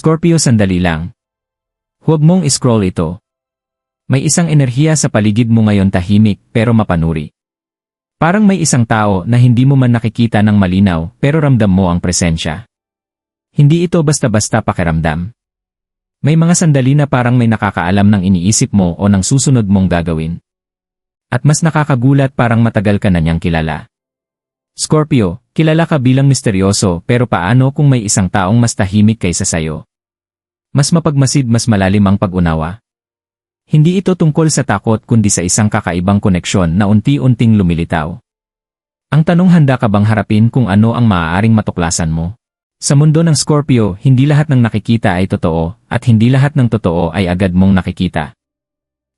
Scorpio, sandali lang. Huwag mong scroll ito. May isang enerhiya sa paligid mo ngayon, tahimik pero mapanuri. Parang may isang tao na hindi mo man nakikita ng malinaw pero ramdam mo ang presensya. Hindi ito basta-basta pakiramdam. May mga sandali na parang may nakakaalam ng iniisip mo o ng susunod mong gagawin. At mas nakakagulat, parang matagal ka na niyang kilala. Scorpio, kilala ka bilang misteryoso, pero paano kung may isang taong mas tahimik kaysa sayo? Mas mapagmasid, mas malalim ang pag-unawa. Hindi ito tungkol sa takot kundi sa isang kakaibang koneksyon na unti-unting lumilitaw. Ang tanong, handa ka bang harapin kung ano ang maaaring matuklasan mo? Sa mundo ng Scorpio, hindi lahat ng nakikita ay totoo, at hindi lahat ng totoo ay agad mong nakikita.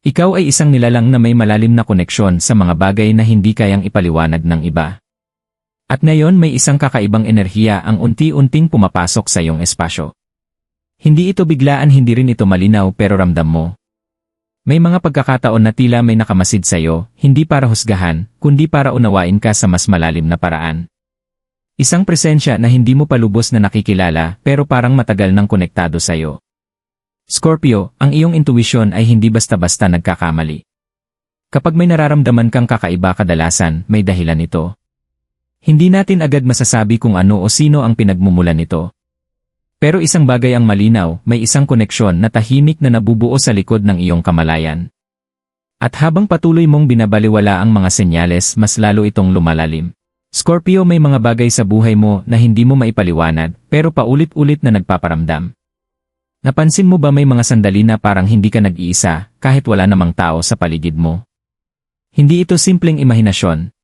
Ikaw ay isang nilalang na may malalim na koneksyon sa mga bagay na hindi kayang ipaliwanag ng iba. At ngayon may isang kakaibang enerhiya ang unti-unting pumapasok sa iyong espasyo. Hindi ito biglaan, hindi rin ito malinaw, pero ramdam mo. May mga pagkakataon na tila may nakamasid sa iyo, hindi para husgahan, kundi para unawain ka sa mas malalim na paraan. Isang presensya na hindi mo pa lubos na nakikilala, pero parang matagal nang konektado sa iyo. Scorpio, ang iyong intuition ay hindi basta-basta nagkakamali. Kapag may nararamdaman kang kakaiba, kadalasan may dahilan ito. Hindi natin agad masasabi kung ano o sino ang pinagmumulan nito. Pero isang bagay ang malinaw, may isang koneksyon na tahimik na nabubuo sa likod ng iyong kamalayan. At habang patuloy mong binabaliwala ang mga senyales, mas lalo itong lumalalim. Scorpio, may mga bagay sa buhay mo na hindi mo maipaliwanag, pero paulit-ulit na nagpaparamdam. Napansin mo ba may mga sandali na parang hindi ka nag-iisa, kahit wala namang tao sa paligid mo? Hindi ito simpleng imahinasyon.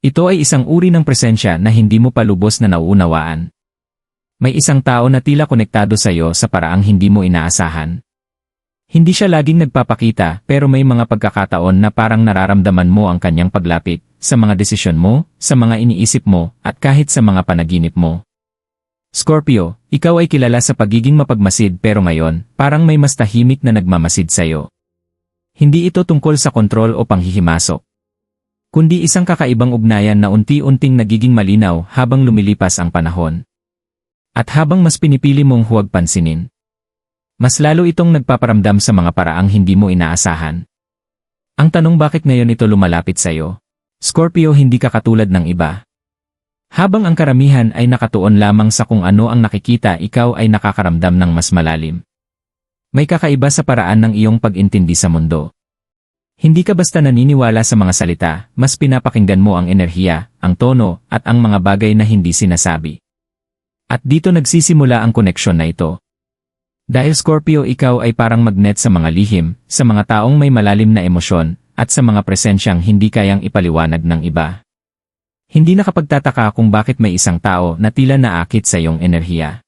Ito ay isang uri ng presensya na hindi mo pa lubos na nauunawaan. May isang tao na tila konektado sa iyo sa paraang hindi mo inaasahan. Hindi siya laging nagpapakita, pero may mga pagkakataon na parang nararamdaman mo ang kanyang paglapit sa mga desisyon mo, sa mga iniisip mo, at kahit sa mga panaginip mo. Scorpio, ikaw ay kilala sa pagiging mapagmasid, pero ngayon, parang may mas tahimik na nagmamasid sa iyo. Hindi ito tungkol sa kontrol o panghihimasok, kundi isang kakaibang ugnayan na unti-unting nagiging malinaw habang lumilipas ang panahon. At habang mas pinipili mong huwag pansinin, mas lalo itong nagpaparamdam sa mga paraang hindi mo inaasahan. Ang tanong, bakit ngayon ito lumalapit sa iyo? Scorpio, hindi ka katulad ng iba. Habang ang karamihan ay nakatuon lamang sa kung ano ang nakikita, ikaw ay nakakaramdam ng mas malalim. May kakaiba sa paraan ng iyong pag-intindi sa mundo. Hindi ka basta naniniwala sa mga salita, mas pinapakinggan mo ang enerhiya, ang tono, at ang mga bagay na hindi sinasabi. At dito nagsisimula ang koneksyon na ito. Dahil Scorpio, ikaw ay parang magnet sa mga lihim, sa mga taong may malalim na emosyon, at sa mga presensyang hindi kayang ipaliwanag ng iba. Hindi nakapagtataka kung bakit may isang tao na tila naakit sa iyong enerhiya.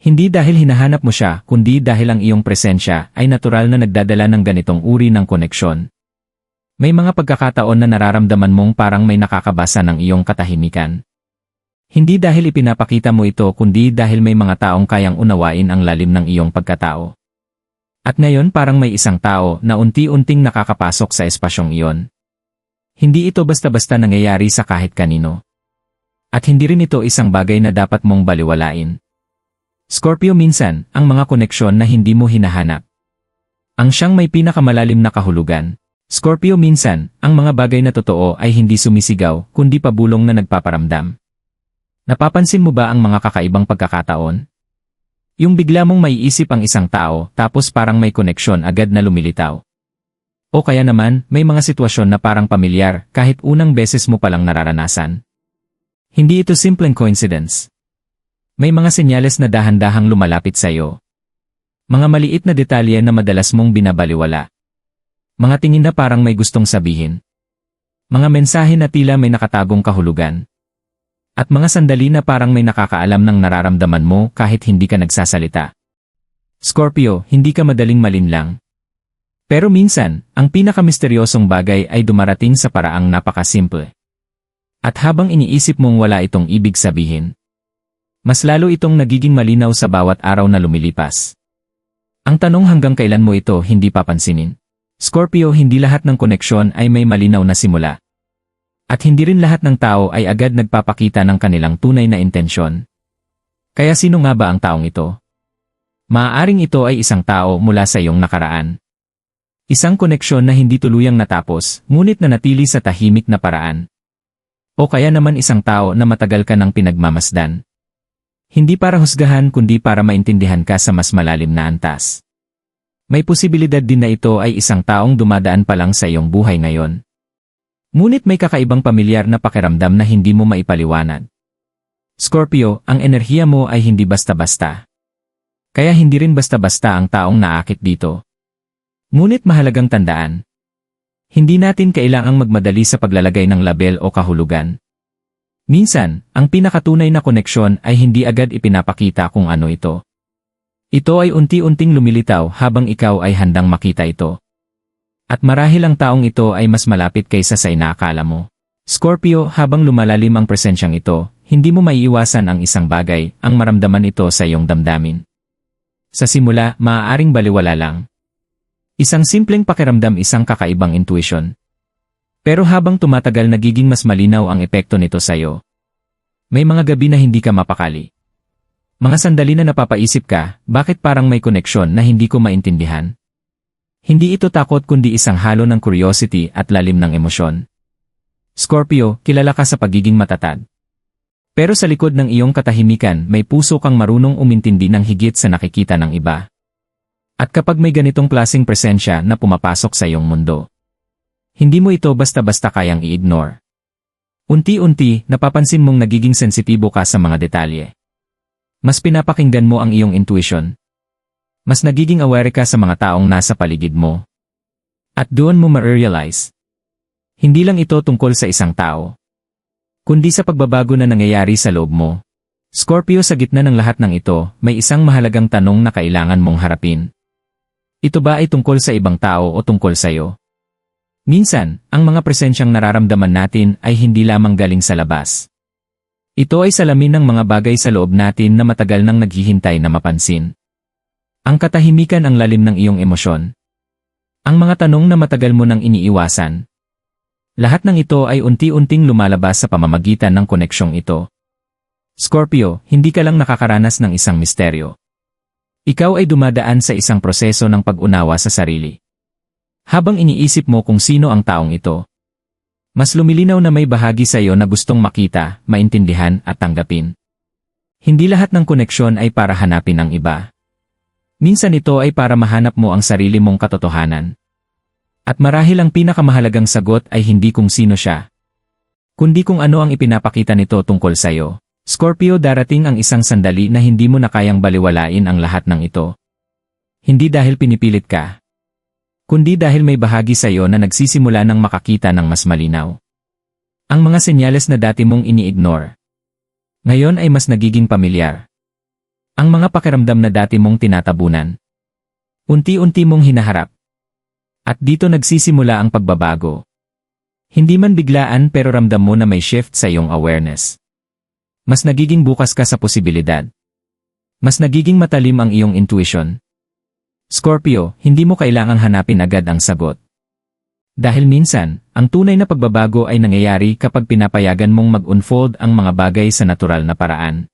Hindi dahil hinahanap mo siya, kundi dahil ang iyong presensya ay natural na nagdadala ng ganitong uri ng koneksyon. May mga pagkakataon na nararamdaman mong parang may nakakabasa ng iyong katahimikan. Hindi dahil ipinapakita mo ito, kundi dahil may mga taong kayang unawain ang lalim ng iyong pagkatao. At ngayon parang may isang tao na unti-unting nakakapasok sa espasyong iyon. Hindi ito basta-basta nangyayari sa kahit kanino. At hindi rin ito isang bagay na dapat mong baliwalain. Scorpio, minsan, ang mga koneksyon na hindi mo hinahanap ang siyang may pinakamalalim na kahulugan. Scorpio, minsan, ang mga bagay na totoo ay hindi sumisigaw, kundi pabulong na nagpaparamdam. Napapansin mo ba ang mga kakaibang pagkakataon? Yung bigla mong maiisip ang isang tao, tapos parang may koneksyon agad na lumilitaw. O kaya naman, may mga sitwasyon na parang pamilyar, kahit unang beses mo palang nararanasan. Hindi ito simpleng coincidence. May mga senyales na dahan-dahang lumalapit sa iyo. Mga maliit na detalye na madalas mong binabaliwala. Mga tingin na parang may gustong sabihin. Mga mensahe na tila may nakatagong kahulugan. At mga sandali na parang may nakakaalam ng nararamdaman mo kahit hindi ka nagsasalita. Scorpio, hindi ka madaling malinlang. Pero minsan, ang pinakamisteryosong bagay ay dumarating sa paraang napakasimple. At habang iniisip mong wala itong ibig sabihin, mas lalo itong nagiging malinaw sa bawat araw na lumilipas. Ang tanong, hanggang kailan mo ito hindi papansinin? Scorpio, hindi lahat ng koneksyon ay may malinaw na simula. At hindi rin lahat ng tao ay agad nagpapakita ng kanilang tunay na intensyon. Kaya sino nga ba ang taong ito? Maaaring ito ay isang tao mula sa iyong nakaraan. Isang koneksyon na hindi tuluyang natapos, ngunit nanatili sa tahimik na paraan. O kaya naman isang tao na matagal ka nang pinagmamasdan. Hindi para husgahan kundi para maintindihan ka sa mas malalim na antas. May posibilidad din na ito ay isang taong dumadaan pa lang sa iyong buhay ngayon. Ngunit may kakaibang pamilyar na pakiramdam na hindi mo maipaliwanag. Scorpio, ang enerhiya mo ay hindi basta-basta. Kaya hindi rin basta-basta ang taong naakit dito. Ngunit mahalagang tandaan. Hindi natin kailangang magmadali sa paglalagay ng label o kahulugan. Minsan, ang pinakatunay na koneksyon ay hindi agad ipinapakita kung ano ito. Ito ay unti-unting lumilitaw habang ikaw ay handang makita ito. At marahil ang taong ito ay mas malapit kaysa sa inaakala mo. Scorpio, habang lumalalim ang presensyang ito, hindi mo maiiwasan ang isang bagay, ang maramdaman ito sa iyong damdamin. Sa simula, maaaring baliwala lang. Isang simpleng pakiramdam, isang kakaibang intuition. Pero habang tumatagal nagiging mas malinaw ang epekto nito sa iyo. May mga gabi na hindi ka mapakali. Mga sandali na napapaisip ka, bakit parang may koneksyon na hindi ko maintindihan? Hindi ito takot kundi isang halo ng curiosity at lalim ng emosyon. Scorpio, kilala ka sa pagiging matatag. Pero sa likod ng iyong katahimikan, may puso kang marunong umintindi ng higit sa nakikita ng iba. At kapag may ganitong klaseng presensya na pumapasok sa iyong mundo, hindi mo ito basta-basta kayang i-ignore. Unti-unti, napapansin mong nagiging sensitibo ka sa mga detalye. Mas pinapakinggan mo ang iyong intuition. Mas nagiging aware ka sa mga taong nasa paligid mo. At doon mo ma-realize. Hindi lang ito tungkol sa isang tao, kundi sa pagbabago na nangyayari sa loob mo. Scorpio, sa gitna ng lahat ng ito, may isang mahalagang tanong na kailangan mong harapin. Ito ba ay tungkol sa ibang tao o tungkol sa iyo? Minsan, ang mga presensyang nararamdaman natin ay hindi lamang galing sa labas. Ito ay salamin ng mga bagay sa loob natin na matagal nang naghihintay na mapansin. Ang katahimikan, ang lalim ng iyong emosyon. Ang mga tanong na matagal mo nang iniiwasan. Lahat ng ito ay unti-unting lumalabas sa pamamagitan ng koneksyong ito. Scorpio, hindi ka lang nakakaranas ng isang misteryo. Ikaw ay dumadaan sa isang proseso ng pag-unawa sa sarili. Habang iniisip mo kung sino ang taong ito, mas lumilinaw na may bahagi sa iyo na gustong makita, maintindihan at tanggapin. Hindi lahat ng koneksyon ay para hanapin ang iba. Minsan ito ay para mahanap mo ang sarili mong katotohanan. At marahil ang pinakamahalagang sagot ay hindi kung sino siya, kundi kung ano ang ipinapakita nito tungkol sa iyo. Scorpio, darating ang isang sandali na hindi mo na kayang baliwalain ang lahat ng ito. Hindi dahil pinipilit ka, kundi dahil may bahagi sa iyo na nagsisimula ng makakita ng mas malinaw. Ang mga senyales na dati mong ini-ignore, ngayon ay mas nagiging pamilyar. Ang mga pakiramdam na dati mong tinatabunan, unti-unti mong hinaharap. At dito nagsisimula ang pagbabago. Hindi man biglaan, pero ramdam mo na may shift sa iyong awareness. Mas nagiging bukas ka sa posibilidad. Mas nagiging matalim ang iyong intuition. Scorpio, hindi mo kailangang hanapin agad ang sagot. Dahil minsan, ang tunay na pagbabago ay nangyayari kapag pinapayagan mong mag-unfold ang mga bagay sa natural na paraan.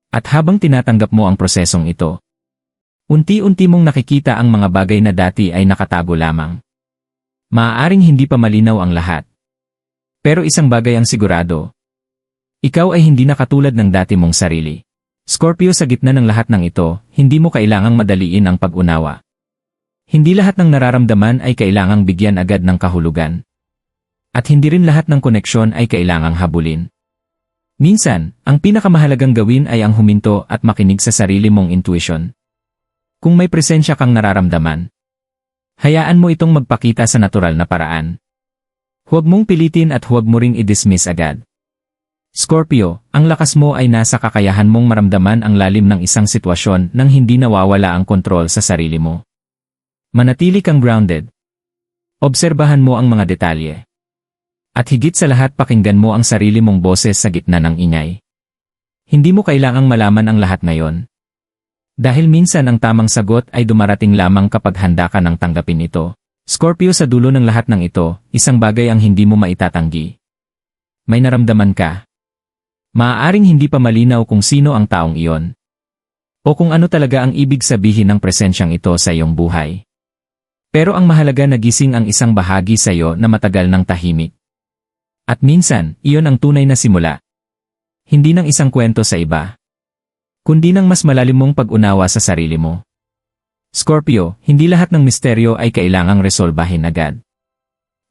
At habang tinatanggap mo ang prosesong ito, unti-unti mong nakikita ang mga bagay na dati ay nakatago lamang. Maaaring hindi pa malinaw ang lahat. Pero isang bagay ang sigurado. Ikaw ay hindi na katulad ng dati mong sarili. Scorpio, sa gitna ng lahat ng ito, hindi mo kailangang madaliin ang pag-unawa. Hindi lahat ng nararamdaman ay kailangang bigyan agad ng kahulugan. At hindi rin lahat ng koneksyon ay kailangang habulin. Minsan, ang pinakamahalagang gawin ay ang huminto at makinig sa sarili mong intuition. Kung may presensya kang nararamdaman, hayaan mo itong magpakita sa natural na paraan. Huwag mong pilitin at huwag mo ring i-dismiss agad. Scorpio, ang lakas mo ay nasa kakayahan mong maramdaman ang lalim ng isang sitwasyon nang hindi nawawala ang kontrol sa sarili mo. Manatili kang grounded. Obserbahan mo ang mga detalye. At higit sa lahat, pakinggan mo ang sarili mong boses sa gitna ng ingay. Hindi mo kailangang malaman ang lahat ngayon. Dahil minsan ang tamang sagot ay dumarating lamang kapag handa ka nang tanggapin ito. Scorpio, sa dulo ng lahat ng ito, isang bagay ang hindi mo maitatanggi. May naramdaman ka. Maaaring hindi pa malinaw kung sino ang taong iyon. O kung ano talaga ang ibig sabihin ng presensyang ito sa iyong buhay. Pero ang mahalaga nagising ang isang bahagi sa iyo na matagal ng tahimik. At minsan, iyon ang tunay na simula. Hindi ng isang kwento sa iba, kundi ng mas malalim mong pag-unawa sa sarili mo. Scorpio, hindi lahat ng misteryo ay kailangang resolbahin agad.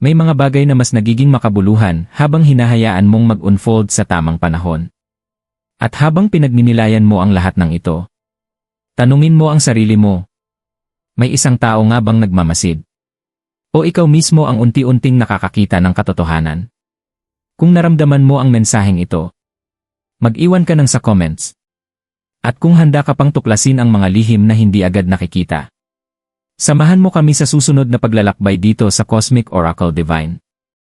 May mga bagay na mas nagiging makabuluhan habang hinahayaan mong mag-unfold sa tamang panahon. At habang pinagninilayan mo ang lahat ng ito, tanungin mo ang sarili mo, may isang tao nga bang nagmamasid? O ikaw mismo ang unti-unting nakakakita ng katotohanan? Kung naramdaman mo ang mensaheng ito, mag-iwan ka ng sa comments. At kung handa ka pang tuklasin ang mga lihim na hindi agad nakikita, samahan mo kami sa susunod na paglalakbay dito sa Cosmic Oracle Divine.